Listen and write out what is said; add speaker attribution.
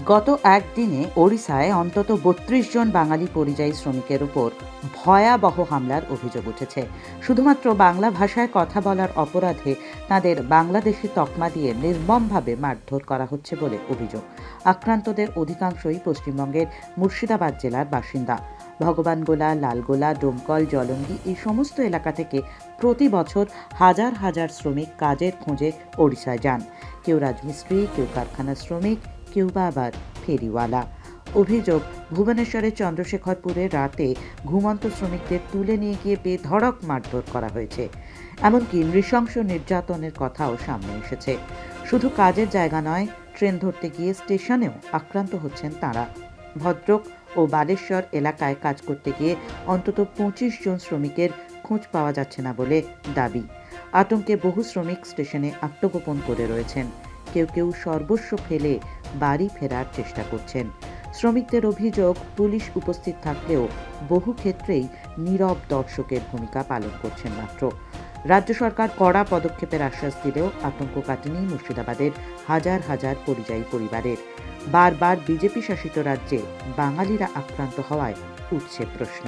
Speaker 1: গত একদিনে ওড়িশায় অন্তত ৩২ জন বাঙালি পরিযায়ী শ্রমিকের উপর ভয়াবহ হামলার অভিযোগ উঠেছে। শুধুমাত্র বাংলা ভাষায় কথা বলার অপরাধে তাদের বাংলাদেশি তকমা দিয়ে নির্মমভাবে মারধর করা হচ্ছে বলে অভিযোগ। আক্রান্তদের অধিকাংশই পশ্চিমবঙ্গের মুর্শিদাবাদ জেলার বাসিন্দা। ভগবানগোলা, লালগোলা, ডোমকল, জলঙ্গি এই সমস্ত এলাকা থেকে প্রতি বছর হাজার হাজার শ্রমিক কাজের খোঁজে ওড়িশায় যান। কেউ রাজমিস্ত্রি, কেউ কারখানা শ্রমিক, কেউ বা আবার ফেরিওয়ালা। অভিযোগ, ভুবনেশ্বরের চন্দ্রশেখরপুরে রাতে ঘুমন্ত শ্রমিকদের তুলে নিয়ে গিয়ে বেধড়ক মারধর করা হয়েছে। এমনকি নৃশংস নির্যাতনের কথাও সামনে এসেছে। শুধু কাজের জায়গা নয়, ট্রেন ধরতে গিয়ে স্টেশনেও আক্রান্ত হচ্ছেন তাঁরা। ভদ্রক ও বালেশ্বর এলাকায় কাজ করতে গিয়ে অন্তত ২৫ জন শ্রমিকের খোঁজ পাওয়া যাচ্ছে না বলে দাবি। আতঙ্কে বহু শ্রমিক স্টেশনে আত্মগোপন করে রয়েছেন। কেউ কেউ সর্বস্ব ফেলে বাড়ি ফেরার চেষ্টা করছেন। শ্রমিকদের অভিযোগ, পুলিশ উপস্থিত থাকলেও বহু ক্ষেত্রেই নীরব দর্শকের ভূমিকা পালন করছেন মাত্র। রাজ্য সরকার কড়া পদক্ষেপের আশ্বাস দিলেও আতঙ্ক কাটেনি মুর্শিদাবাদের হাজার হাজার পরিযায়ী পরিবারের। বারবার বিজেপি শাসিত রাজ্যে বাঙালিরা আক্রান্ত হওয়ায় উঠছে প্রশ্ন।